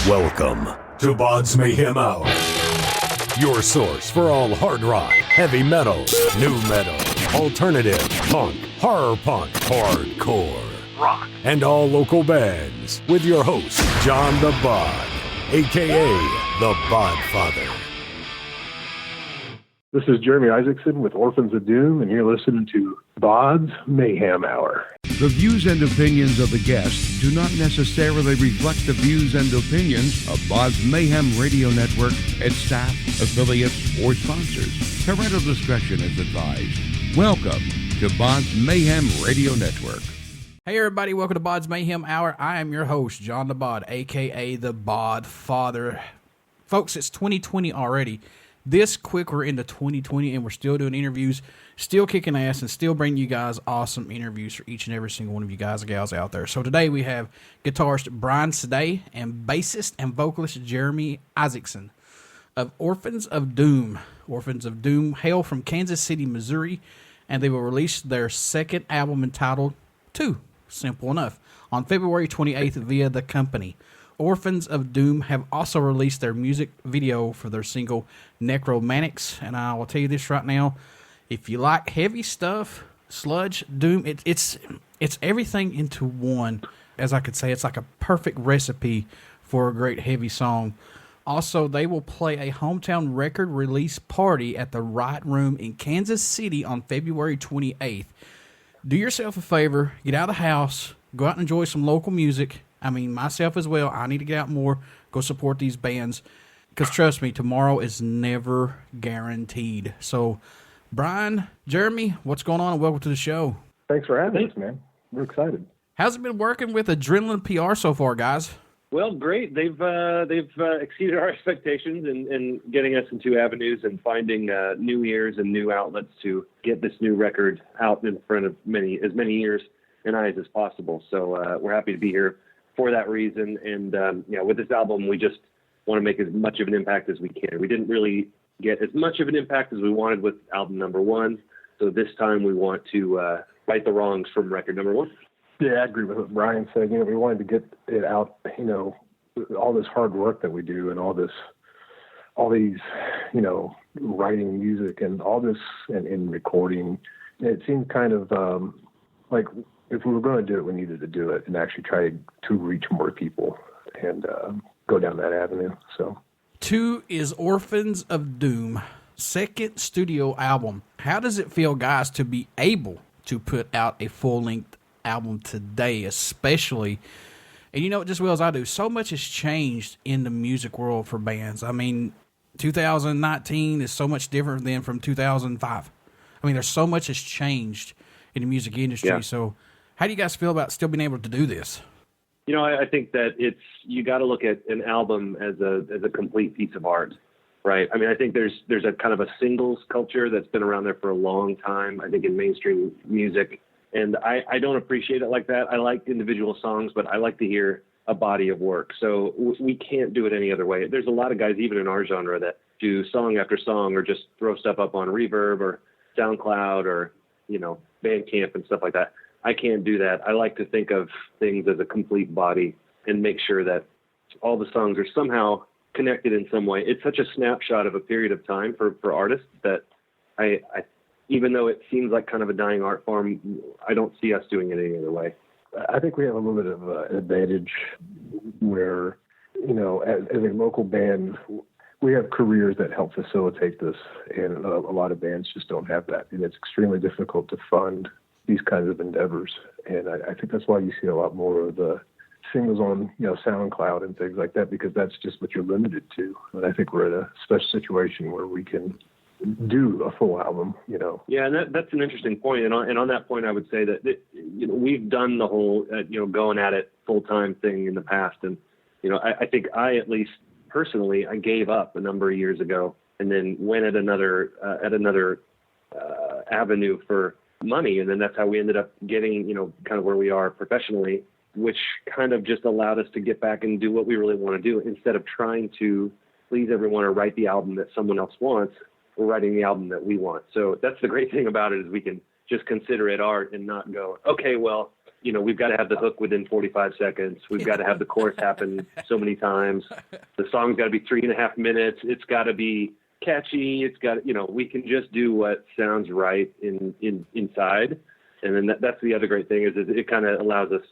Welcome to BODS Mayhem Hour, your source for all hard rock, heavy metal, new metal, alternative, punk, horror punk, hardcore, rock, and all local bands with your host, John the Bod, a.k.a. the Bodfather. This is Jeremy Isaacson with Orphans of Doom, and you're listening to BODS Mayhem Hour. The views and opinions of the guests do not necessarily reflect the views and opinions of BODS Mayhem Radio Network, its staff, affiliates, or sponsors. Parental discretion is advised. Welcome to BODS Mayhem Radio Network. Hey everybody, welcome to BODS Mayhem Hour. I am your host, John the Bod, a.k.a. the Bodfather. Folks, it's 2020 already. This quick, we're into 2020, and we're still doing interviews, still kicking ass, and still bringing you guys awesome interviews for each and every single one of you guys and gals out there. So today we have guitarist Bryan Sedey and bassist and vocalist Jeremy Isaacson of Orphans of Doom. Orphans of Doom hail from Kansas City, Missouri, and they will release their second album entitled 2, simple enough, on February 28th via the company. Orphans of Doom have also released their music video for their single Necromantics, and I will tell you this right now, if you like heavy stuff, sludge, doom, it's everything into one. As I could say, it's like a perfect recipe for a great heavy song. Also, they will play a hometown record release party at the Right Room in Kansas City on February 28th. Do yourself a favor, get out of the house, go out and enjoy some local music. I mean, myself as well, I need to get out more, go support these bands, because trust me, tomorrow is never guaranteed. So, Bryan, Jeremy, what's going on, and welcome to the show. Thanks for having us, man. We're excited. How's it been working with Adrenaline PR so far, guys? Well, great. They've exceeded our expectations in getting us into avenues and finding new ears and new outlets to get this new record out in front of as many ears and eyes as possible. So we're happy to be here for that reason. And with this album, we just want to make as much of an impact as we can. We didn't really get as much of an impact as we wanted with album number 1. So this time we want to right the wrongs from record number 1. Yeah, I agree with what Bryan said. We wanted to get it out, all this hard work that we do and all these, writing music and all this and recording. It seemed kind of like if we were going to do it, we needed to do it and actually try to reach more people and go down that avenue. So 2 is Orphans of Doom, second studio album. How does it feel, guys, to be able to put out a full-length album today, especially, and you know it just well as I do, so much has changed in the music world for bands. I mean, 2019 is so much different than from 2005. I mean, there's so much has changed in the music industry. Yeah. So how do you guys feel about still being able to do this? I think that you got to look at an album as a complete piece of art, right? I mean, I think there's a kind of a singles culture that's been around there for a long time, I think, in mainstream music. And I don't appreciate it like that. I like individual songs, but I like to hear a body of work. So we can't do it any other way. There's a lot of guys, even in our genre, that do song after song or just throw stuff up on Reverb or SoundCloud or, Bandcamp and stuff like that. I can't do that. I like to think of things as a complete body and make sure that all the songs are somehow connected in some way. It's such a snapshot of a period of time for artists that I even though it seems like kind of a dying art form, I don't see us doing it any other way. I think we have a little bit of an advantage where, as a local band, we have careers that help facilitate this, and a lot of bands just don't have that. And it's extremely difficult to fund these kinds of endeavors. And I think that's why you see a lot more of the singles on, SoundCloud and things like that, because that's just what you're limited to. And I think we're in a special situation where we can do a full album, Yeah, and that's an interesting point. And on that point, I would say that we've done the whole, going at it full-time thing in the past. And, I think at least personally, I gave up a number of years ago and then went at another avenue for money. And then that's how we ended up getting, kind of where we are professionally, which kind of just allowed us to get back and do what we really want to do instead of trying to please everyone or write the album that someone else wants. We're writing the album that we want. So that's the great thing about it is we can just consider it art and not go, okay, well, we've got to have the hook within 45 seconds. We've got to have the chorus happen so many times. The song's got to be 3.5 minutes. It's got to be catchy. It's got, we can just do what sounds right inside. And then that's the other great thing is it kind of allows us,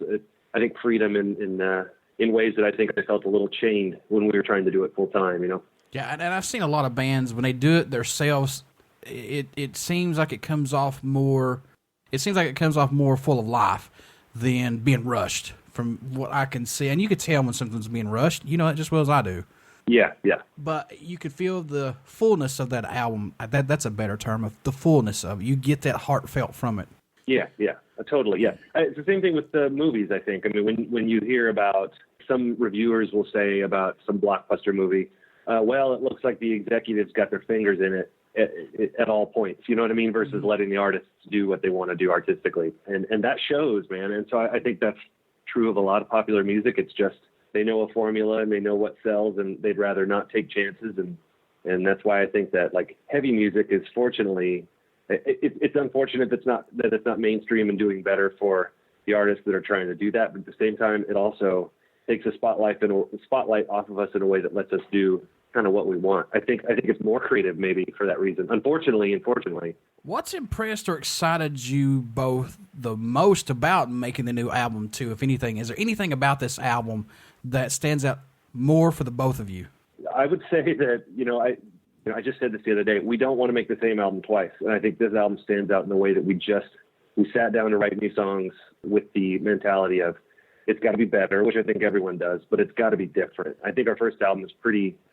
I think, freedom in ways that I think I felt a little chained when we were trying to do it full time, Yeah, and I've seen a lot of bands when they do it themselves. It seems like it comes off more. It seems like it comes off more full of life than being rushed, from what I can see. And you could tell when something's being rushed. You know it just as well as I do. Yeah. But you could feel the fullness of that album. That's a better term, of the fullness of it. You get that heartfelt from it. Yeah, totally. Yeah, it's the same thing with the movies. I think. I mean, when you hear about some reviewers will say about some blockbuster movie, well, it looks like the executives got their fingers in it at all points. You know what I mean? Versus letting the artists do what they want to do artistically, and that shows, man. And so I think that's true of a lot of popular music. It's just they know a formula and they know what sells, and they'd rather not take chances. And that's why I think that like heavy music is fortunately. It's unfortunate that it's not mainstream and doing better for the artists that are trying to do that. But at the same time, it also takes a spotlight off of us in a way that lets us do kind of what we want. I think it's more creative maybe for that reason. Unfortunately. What's impressed or excited you both the most about making the new album too, if anything? Is there anything about this album that stands out more for the both of you? I would say that, I just said this the other day. We don't want to make the same album twice. And I think this album stands out in the way that we sat down to write new songs with the mentality of it's got to be better, which I think everyone does, but it's got to be different. I think our first album is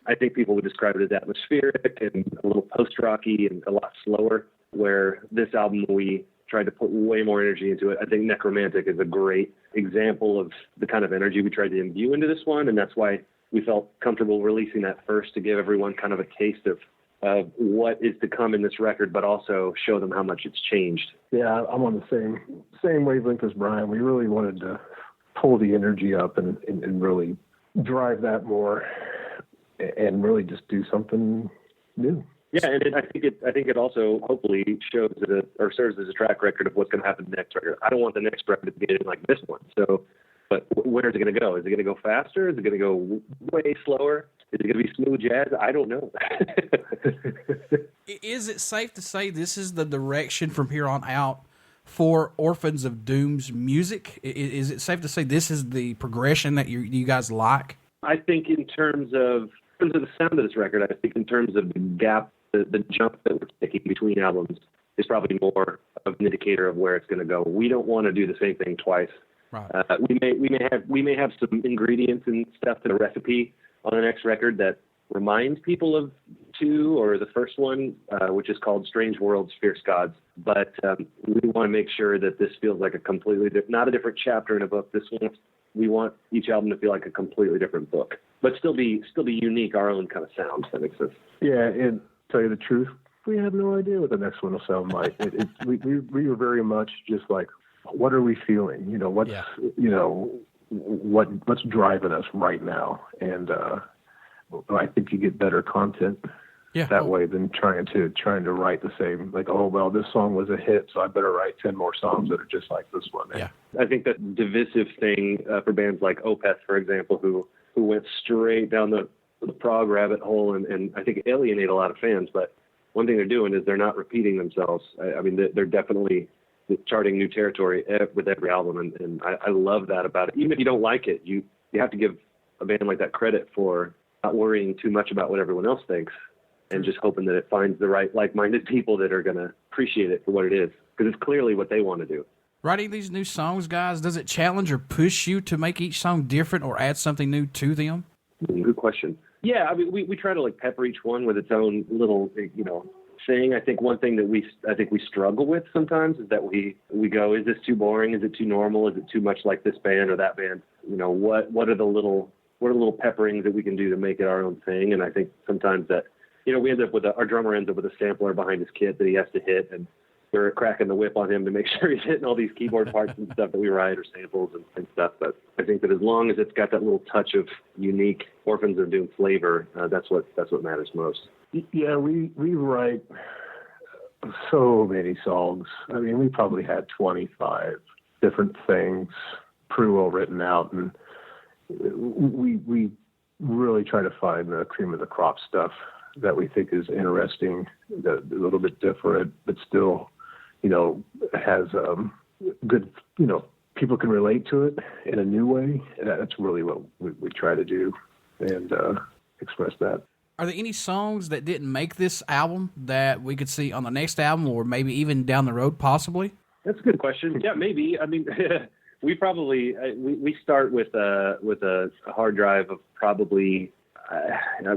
I think people would describe it as atmospheric and a little post-rocky and a lot slower, where this album we tried to put way more energy into it. I think Necromantic is a great example of the kind of energy we tried to imbue into this one, and that's why we felt comfortable releasing that first to give everyone kind of a taste of what is to come in this record, but also show them how much it's changed. Yeah, I'm on the same wavelength as Bryan. We really wanted to pull the energy up and really drive that more and really just do something new. Yeah, and I think it also hopefully shows or serves as a track record of what's going to happen in the next record. I don't want the next record to be anything like this one. So, but where is it going to go? Is it going to go faster? Is it going to go way slower? Is it going to be smooth jazz? I don't know. Is it safe to say this is the direction from here on out for Orphans of Doom's music? Is it safe to say this is the progression that you guys like? I think in terms of the sound of this record, I think in terms of the gap, the jump that we're taking between albums is probably more of an indicator of where it's going to go. We don't want to do the same thing twice. Right. We may have some ingredients and stuff in a recipe on the next record that reminds people of 2 or the first one, which is called Strange Worlds, Fierce Gods. But we want to make sure that this feels like a completely not a different chapter in a book. We want each album to feel like a completely different book, but still be unique, our own kind of sound. If that makes sense. Yeah, and tell you the truth, we have no idea what the next one will sound like. We were very much just like, what are we feeling? What's driving us right now? And I think you get better content that way than trying to write the same, like, oh, well, this song was a hit, so I better write 10 more songs that are just like this one. Yeah. I think that divisive thing for bands like Opeth, for example, who went straight down the prog rabbit hole and I think alienate a lot of fans. But one thing they're doing is they're not repeating themselves. I mean, they're definitely charting new territory with every album, and I love that about it. Even if you don't like it, you have to give a band like that credit for not worrying too much about what everyone else thinks and just hoping that it finds the right like-minded people that are going to appreciate it for what it is, because it's clearly what they want to do. Writing these new songs, guys, does it challenge or push you to make each song different or add something new to them? Good question. Yeah, I mean, we try to like pepper each one with its own little, thing. I think one thing that we struggle with sometimes is that we go, is this too boring? Is it too normal? Is it too much like this band or that band? What are the little pepperings that we can do to make it our own thing? And I think sometimes that, we end up with our drummer ends up with a sampler behind his kit that he has to hit, and we're cracking the whip on him to make sure he's hitting all these keyboard parts and stuff that we write or samples and stuff. But I think that as long as it's got that little touch of unique Orphans of Doom flavor, that's what matters most. Yeah, we write so many songs. I mean, we probably had 25 different things, pretty well written out, and we really try to find the cream of the crop stuff that we think is interesting, a little bit different, but still, has good, people can relate to it in a new way. That's really what we try to do and express that. Are there any songs that didn't make this album that we could see on the next album, or maybe even down the road, possibly? That's a good question. Yeah, maybe. I mean, we probably we start with a hard drive of probably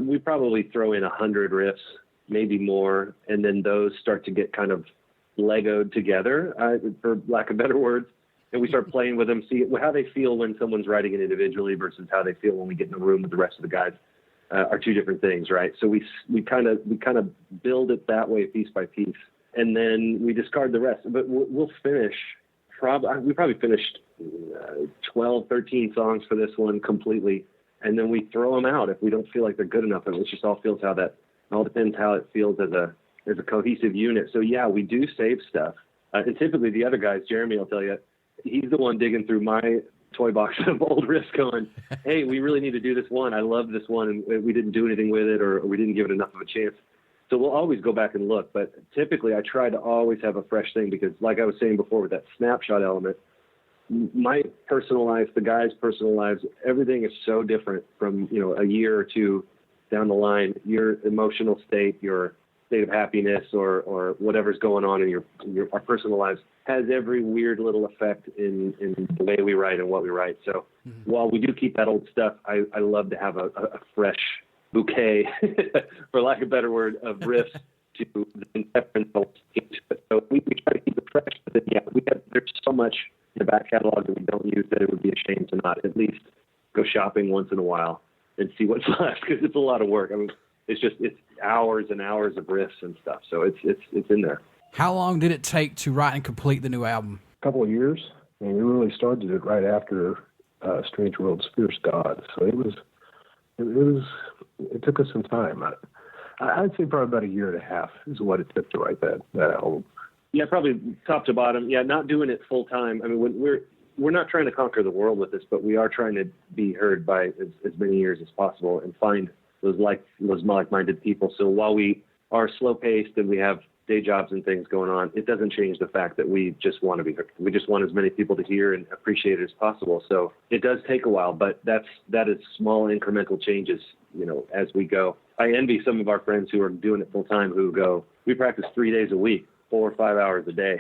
we probably throw in 100 riffs, maybe more, and then those start to get kind of Legoed together, for lack of better words, and we start playing with them, see how they feel when someone's writing it individually versus how they feel when we get in a room with the rest of the guys. Are two different things, right? So we kind of build it that way, piece by piece, and then we discard the rest. But we'll finish. We probably finished 12, 13 songs for this one completely, and then we throw them out if we don't feel like they're good enough. And it just all depends how it feels as a cohesive unit. So yeah, we do save stuff, and typically the other guys, Jeremy, I'll tell you, he's the one digging through my toy box of old riffs going, hey, we really need to do this one. I love this one, and we didn't do anything with it, or we didn't give it enough of a chance. So we'll always go back and look, but typically I try to always have a fresh thing because, like I was saying before with that snapshot element, my personal life, the guys' personal lives, everything is so different from, a year or two down the line. Your emotional state, your state of happiness, or whatever's going on in our personal lives has every weird little effect in the way we write and what we write. So while we do keep that old stuff, I love to have a fresh bouquet, for lack of a better word, of riffs to the So we try to keep it fresh. But then, there's so much in the back catalog that we don't use that it would be a shame to not at least go shopping once in a while and see what's left, because it's a lot of work. I mean, it's hours and hours of riffs and stuff. So it's in there. How long did it take to write and complete the new album? A couple of years. I mean, we really started it right after Strange World's Fierce God. So it took us some time. I'd say probably about a year and a half is what it took to write that album. Yeah, probably top to bottom. Yeah, not doing it full time. I mean, we're not trying to conquer the world with this, but we are trying to be heard by as many ears as possible and find those like-minded people. So while we are slow-paced and we have day jobs and things going on, it doesn't change the fact that we just want to be heard. We just want as many people to hear and appreciate it as possible. So it does take a while, but that is small incremental changes, as we go. I envy some of our friends who are doing it full time, who go, we practice 3 days a week, 4 or 5 hours a day,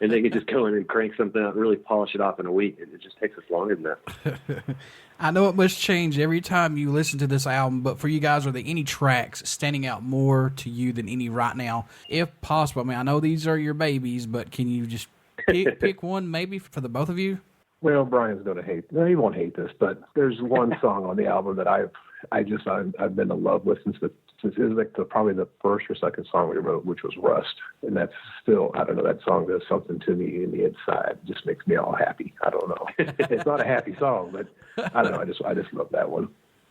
and they can just go in and crank something out and really polish it off in a week. It just takes us longer than that. I know it must change every time you listen to this album, but for you guys, are there any tracks standing out more to you than any right now, if possible? I mean, I know these are your babies, but can you just pick one maybe for the both of you? Well, Brian's going to hate. No, he won't hate this, but there's one song on the album that I've been in love with since it was like probably the first or second song we wrote, which was Rust, and that's still, I don't know, that song does something to me in the inside. It just makes me all happy. I don't know. It's not a happy song, but I don't know. I just love that one.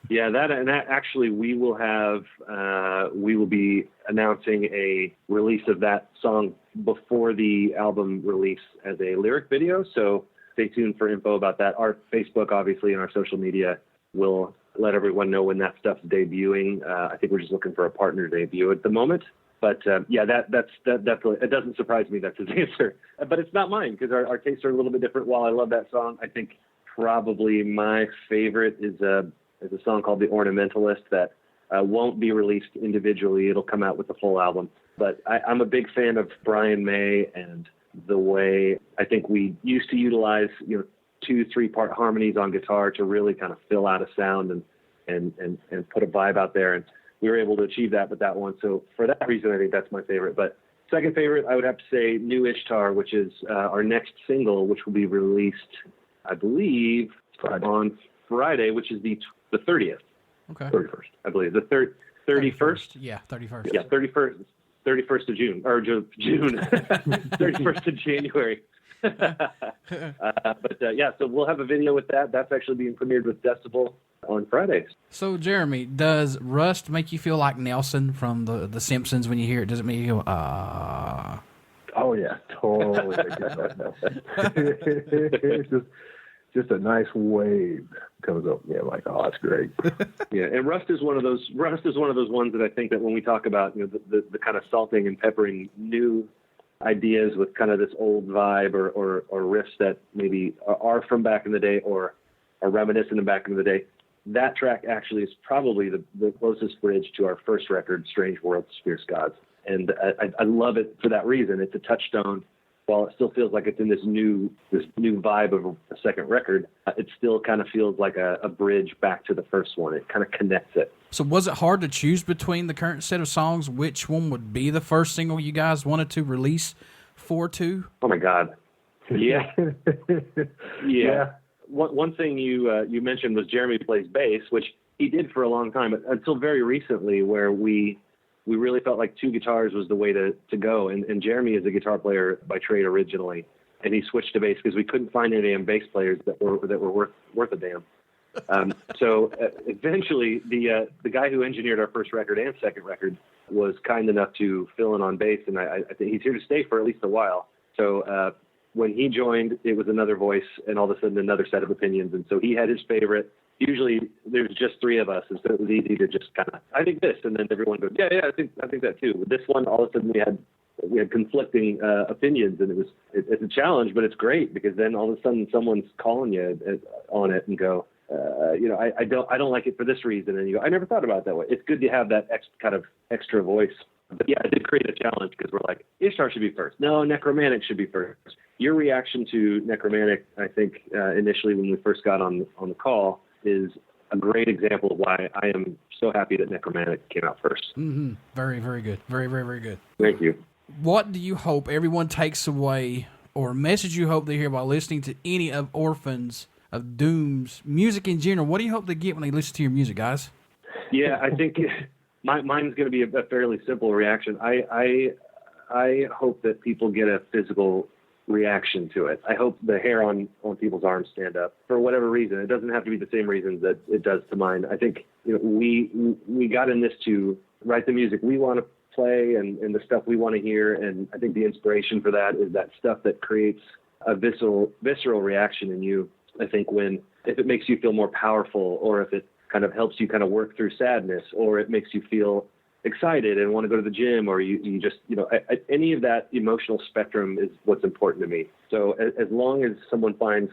Yeah, that actually we will be announcing a release of that song before the album release as a lyric video. So stay tuned for info about that. Our Facebook, obviously, and our social media will let everyone know when that stuff's debuting. I think we're just looking for a partner to debut at the moment. But that's it doesn't surprise me that's his answer. But it's not mine, because our tastes are a little bit different. While I love that song, I think probably my favorite is a song called The Ornamentalist that won't be released individually. It'll come out with the full album. But I'm a big fan of Brian May and the way I think we used to utilize 2-3 part harmonies on guitar to really kind of fill out a sound and put a vibe out there. And we were able to achieve that with that one. So for that reason, I think that's my favorite. But second favorite, I would have to say New Ishtar, which is our next single, which will be released, I believe, on Friday, which is the 30th. Okay. 31st. I believe. The 31st? Yeah, 31st. Yeah, 31st of June. Or June. 31st of January. So we'll have a video with that. That's actually being premiered with Decibel on Fridays. So, Jeremy, does Rust make you feel like Nelson from the Simpsons when you hear it? Does it make you go, Oh, yeah, totally get that. It's just a nice wave comes up. Yeah, like, oh, that's great. Yeah, and Rust is one of those ones that I think that when we talk about, you know, the kind of salting and peppering new ideas with kind of this old vibe or riffs that maybe are from back in the day or are reminiscent of back in the day, that track actually is probably the closest bridge to our first record, Strange Worlds, Fierce Gods. And I love it for that reason. It's a touchstone. While it still feels like it's in this new vibe of a second record, it still kind of feels like a bridge back to the first one. It kind of connects it. So was it hard to choose between the current set of songs, which one would be the first single you guys wanted to release for 2? Oh, my God. Yeah. Yeah. One thing you mentioned was Jeremy plays bass, which he did for a long time, but until very recently, where we really felt like 2 guitars was the way to go. And Jeremy is a guitar player by trade originally, and he switched to bass because we couldn't find any damn bass players that were worth a damn. So eventually, the guy who engineered our first record and second record was kind enough to fill in on bass, and I think he's here to stay for at least a while. So when he joined, it was another voice, and all of a sudden another set of opinions. And so he had his favorite. Usually there's just 3 of us, and so it was easy to just kind of, I think this, and then everyone goes, yeah, I think that too. With this one, all of a sudden we had conflicting opinions, and it's a challenge, but it's great because then all of a sudden someone's calling you on it and go, I don't like it for this reason, and you go, I never thought about it that way. It's good to have that kind of extra voice. But yeah, it did create a challenge because we're like, Ishtar should be first. No, Necromantic should be first. Your reaction to Necromantic, I think, initially when we first got on the call, is a great example of why I am so happy that Necromantic came out first. Mm-hmm. Very, very good. Very, very, very good. Thank you. What do you hope everyone takes away, or a message you hope they hear while listening to any of Orphans of Doom's music in general? What do you hope they get when they listen to your music, guys? Yeah, I think mine's going to be a fairly simple reaction. I hope that people get a physical reaction to it. I hope the hair on people's arms stand up for whatever reason. It doesn't have to be the same reasons that it does to mine. I think we got in this to write the music we want to play and the stuff we want to hear, and I think the inspiration for that is that stuff that creates a visceral reaction in you. I think if it makes you feel more powerful, or if it kind of helps you kind of work through sadness, or it makes you feel excited and want to go to the gym, or you just, any of that emotional spectrum is what's important to me. So as long as someone finds,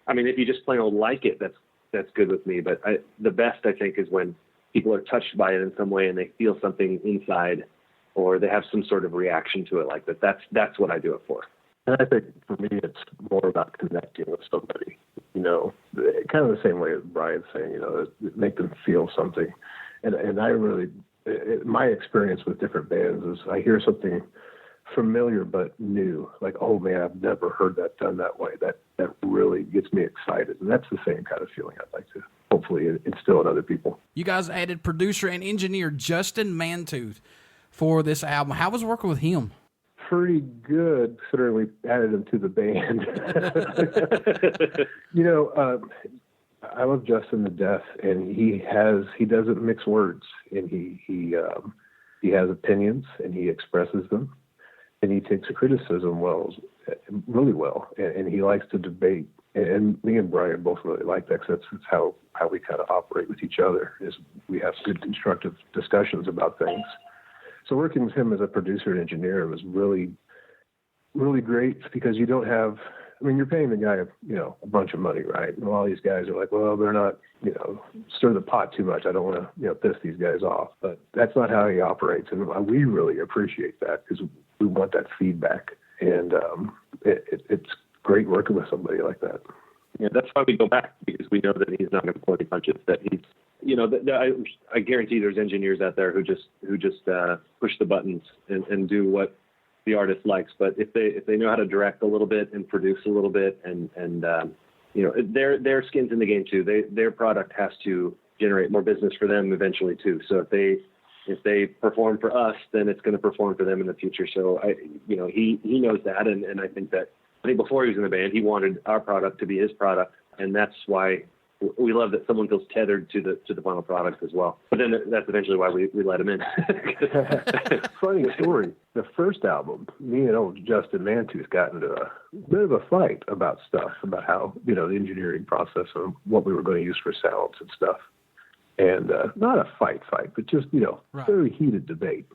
if you just plain old like it, that's good with me. But the best, I think, is when people are touched by it in some way and they feel something inside, or they have some sort of reaction to it like that. That's what I do it for. And I think for me, it's more about connecting with somebody, kind of the same way as Bryan's saying, make them feel something. And I really, my experience with different bands is I hear something familiar but new, like, oh man, I've never heard that done that way. That really gets me excited. And that's the same kind of feeling I'd like to hopefully instill in other people. You guys added producer and engineer Justin Mantooth for this album. How was working with him? Pretty good, considering we added him to the band. I love Justin to death, and he doesn't mix words, and he has opinions, and he expresses them, and he takes a criticism really well, and he likes to debate. And me and Bryan both really like that, because that's how we kind of operate with each other, is we have good constructive discussions about things. So working with him as a producer and engineer was really, really great, because you don't have, you're paying the guy, a bunch of money, right? And all these guys are like, well, they're not, stir the pot too much. I don't want to, piss these guys off. But that's not how he operates. And we really appreciate that, because we want that feedback. And it's great working with somebody like that. Yeah, that's why we go back, because we know that he's not going to pull any punches, that he's, I guarantee there's engineers out there who just push the buttons and do what the artist likes. But if they know how to direct a little bit and produce a little bit, and their skin's in the game too. Their product has to generate more business for them eventually too. So if they perform for us, then it's going to perform for them in the future. So he knows that, and I think before he was in the band, he wanted our product to be his product, and that's why we love that someone feels tethered to the final product as well. But then that's eventually why we let them in. Funny story. The first album, me and old Justin Mantooth got into a bit of a fight about stuff, about how, the engineering process and what we were going to use for sounds and stuff. And not a fight, but just, Right. very heated debate.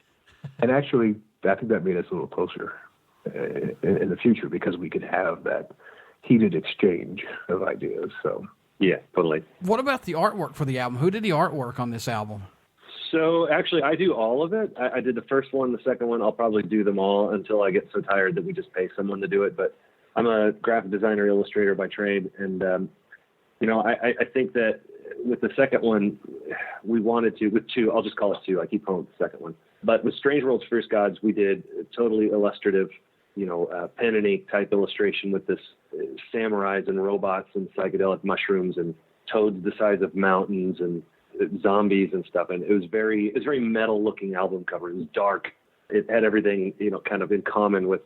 And actually, I think that made us a little closer in the future, because we could have that heated exchange of ideas. So Yeah, totally. What about the artwork for the album? Who did the artwork on this album? So actually, I do all of it. I did the first one, the second one. I'll probably do them all until I get so tired that we just pay someone to do it. But I'm a graphic designer, illustrator by trade, and I think that with the second one, we wanted to, with two, I'll just call it two. I keep calling it the second one. But with Strange Worlds, Fierce Gods, we did totally illustrative, pen and ink type illustration with this samurais and robots and psychedelic mushrooms and toads the size of mountains and zombies and stuff. And it was very metal looking album cover. It was dark. It had everything, kind of in common with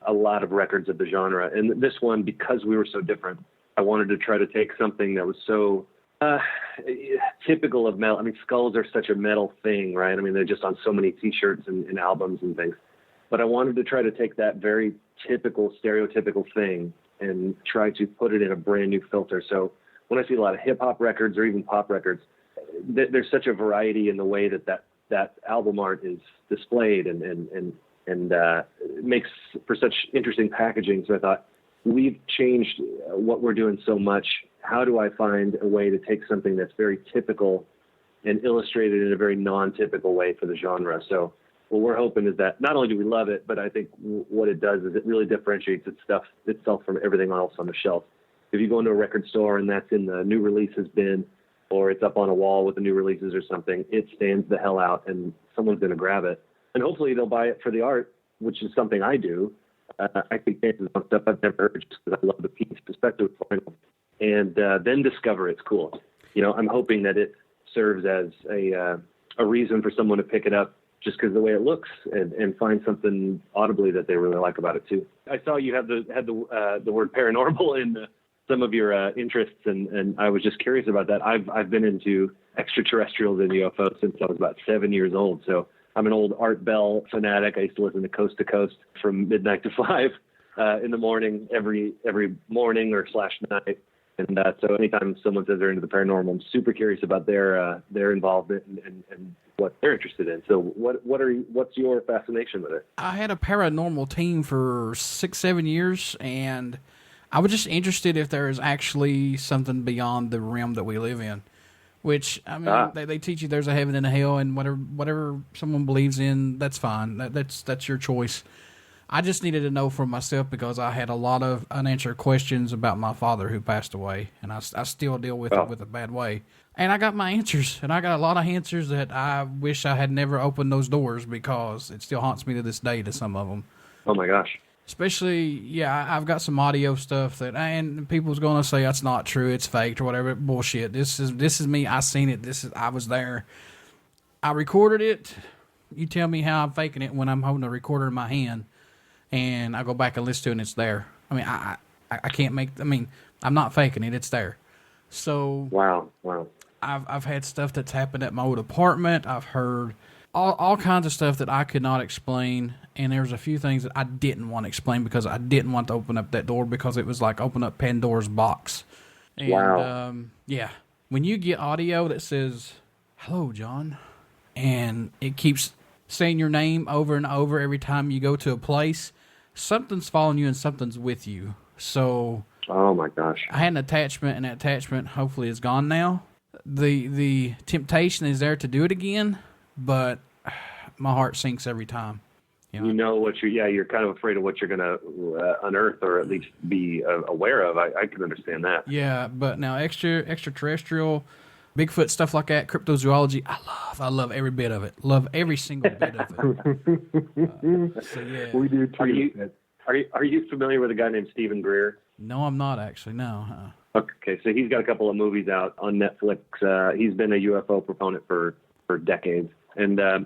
a lot of records of the genre. And this one, because we were so different, I wanted to try to take something that was so typical of metal. I mean, skulls are such a metal thing, right? I mean, they're just on so many T-shirts and albums and things. But I wanted to try to take that very typical, stereotypical thing and try to put it in a brand new filter. So when I see a lot of hip-hop records or even pop records, there's such a variety in the way that album art is displayed and it makes for such interesting packaging. So I thought, we've changed what we're doing so much. How do I find a way to take something that's very typical and illustrate it in a very non-typical way for the genre? So what we're hoping is that not only do we love it, but I think what it does is it really differentiates itself from everything else on the shelf. If you go into a record store and that's in the new releases bin, or it's up on a wall with the new releases or something, it stands the hell out and someone's going to grab it. And hopefully they'll buy it for the art, which is something I do. I think chances on stuff I've never heard just because I love the piece, especially with vinyl. And then discover it's cool. I'm hoping that it serves as a reason for someone to pick it up just because of the way it looks and find something audibly that they really like about it too. I saw you had the word paranormal in some of your interests, and I was just curious about that. I've been into extraterrestrials and UFOs since I was about 7 years old, so I'm an old Art Bell fanatic. I used to listen to Coast to Coast from midnight to 5 in the morning, every morning or / night. And so anytime someone says they're into the paranormal, I'm super curious about their involvement and what they're interested in. So what's your fascination with it? I had a paranormal team for 6-7 years, and I was just interested if there is actually something beyond the realm that we live in. Which, I mean, they teach you there's a heaven and a hell, and whatever someone believes in, that's fine. That's your choice. I just needed to know for myself because I had a lot of unanswered questions about my father who passed away, and I still deal with it with a bad way. And I got my answers, and I got a lot of answers that I wish I had never opened those doors because it still haunts me to this day to some of them. Oh, my gosh. Especially, I've got some audio stuff that, and people's going to say that's not true, it's faked or whatever. Bullshit. This is me. I seen it. I was there. I recorded it. You tell me how I'm faking it when I'm holding a recorder in my hand, and I go back and listen to it, and it's there. I mean, I can't make. I mean, I'm not faking it. It's there. So wow. I've had stuff that's happened at my old apartment. I've heard all kinds of stuff that I could not explain. And there was a few things that I didn't want to explain because I didn't want to open up that door because it was like open up Pandora's box. And, wow. When you get audio that says, "Hello, John," and it keeps saying your name over and over every time you go to a place, something's following you and something's with you. So, oh my gosh, I had an attachment, and that attachment hopefully is gone now. The temptation is there to do it again, but my heart sinks every time. You know what you're kind of afraid of what you're going to unearth or at least be aware of. I can understand that. Yeah, but now extraterrestrial, Bigfoot, stuff like that, cryptozoology, I love every bit of it. Love every single bit of it. So yeah. We do too. Are you familiar with a guy named Stephen Greer? No, I'm not actually, no. Okay, so he's got a couple of movies out on Netflix. He's been a UFO proponent for decades. And when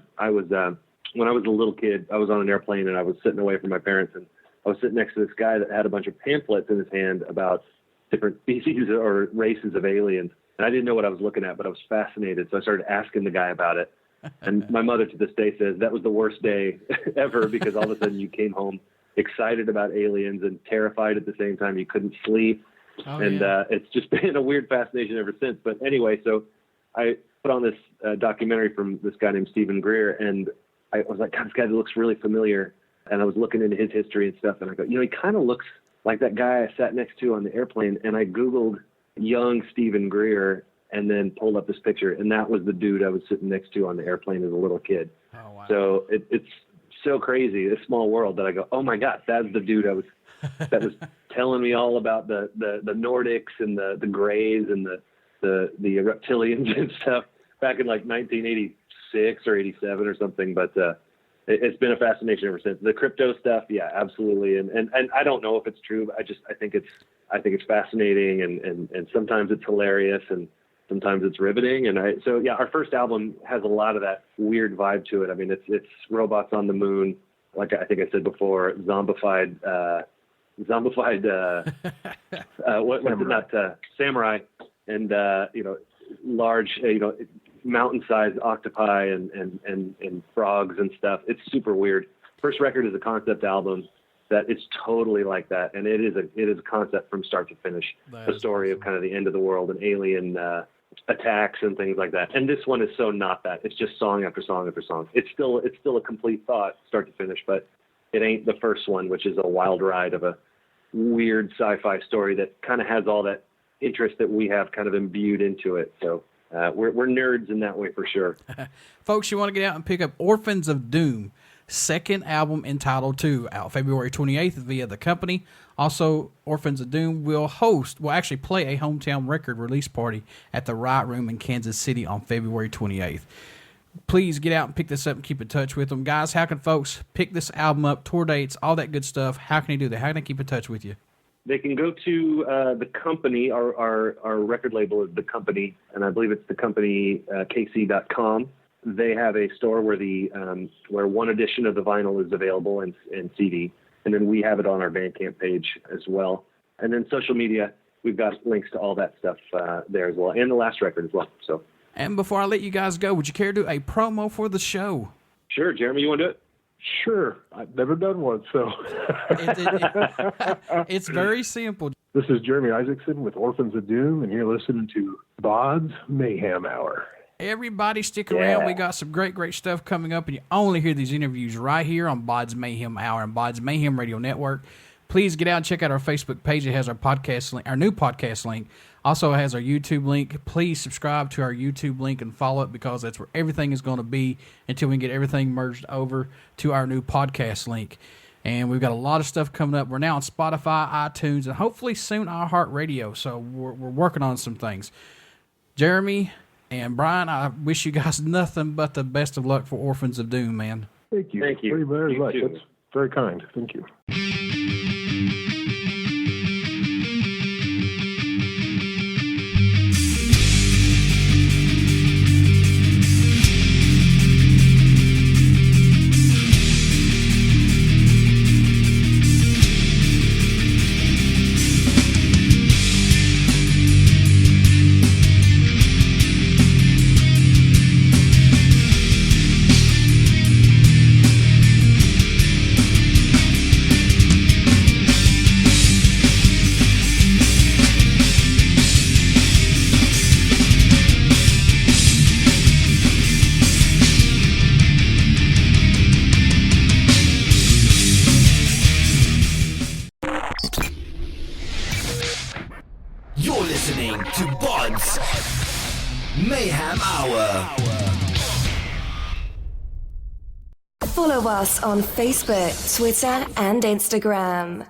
I was a little kid, I was on an airplane and I was sitting away from my parents, and I was sitting next to this guy that had a bunch of pamphlets in his hand about different species or races of aliens. And I didn't know what I was looking at, but I was fascinated. So I started asking the guy about it. And my mother to this day says that was the worst day ever, because all of a sudden you came home excited about aliens and terrified at the same time. You couldn't sleep. It's just been a weird fascination ever since. But anyway, so I put on this documentary from this guy named Stephen Greer, and I was like, God, this guy looks really familiar. And I was looking into his history and stuff, and I go, he kind of looks like that guy I sat next to on the airplane. And I Googled young Stephen Greer and then pulled up this picture, and that was the dude I was sitting next to on the airplane as a little kid. Oh, wow. So it's so crazy, this small world, that I go, oh my God, that's the dude that was telling me all about the Nordics and the Greys and the reptilians and stuff back in like 1986 or 87 or something. But it's been a fascination ever since. The crypto stuff, yeah, absolutely. And I don't know if it's true, but I think it's fascinating, and sometimes it's hilarious, and sometimes it's riveting. And our first album has a lot of that weird vibe to it. I mean, it's robots on the moon, like I think I said before, zombified, samurai, and large, mountain-sized octopi and frogs and stuff. It's super weird. First record is a concept album that is totally like that, and it is a concept from start to finish. The story of kind of the end of the world and alien attacks and things like that. And this one is so not that. It's just song after song after song. It's still a complete thought, start to finish, but it ain't the first one, which is a wild ride of a weird sci-fi story that kind of has all that interest that we have kind of imbued into it. So we're nerds in that way for sure. Folks, you want to get out and pick up Orphans of Doom, second album entitled 2, out February 28th via the company. Also, Orphans of Doom will actually play a hometown record release party at the Riot Room in Kansas City on February 28th. Please get out and pick this up and keep in touch with them. Guys, how can folks pick this album up, tour dates, all that good stuff? How can they do that? How can they keep in touch with you? They can go to the company. Our record label is The Company, and I believe it's thecompany.kc.com. They have a store where one edition of the vinyl is available in CD, and then we have it on our Bandcamp page as well. And then social media, we've got links to all that stuff there as well, and the last record as well. So. And before I let you guys go, would you care to do a promo for the show? Sure, Jeremy, you want to do it? Sure. I've never done one, so. It's very simple. This is Jeremy Isaacson with Orphans of Doom, and you're listening to BODS Mayhem Hour. Everybody stick around. We got some great stuff coming up, and you only hear these interviews right here on BODS Mayhem Hour and BODS Mayhem Radio Network. Please get out and check out our Facebook page. It has our podcast link, our new podcast link. Also has our YouTube link. Please subscribe to our YouTube link and follow it, because that's where everything is going to be until we can get everything merged over to our new podcast link. And we've got a lot of stuff coming up. We're now on Spotify, iTunes, and hopefully soon iHeartRadio. So we're working on some things. Jeremy and Bryan, I wish you guys nothing but the best of luck for Orphans of Doom, man. Thank you. Thank you. Very much. Too. That's very kind. Thank you. You're listening to BODS Mayhem Hour. Follow us on Facebook, Twitter, and Instagram.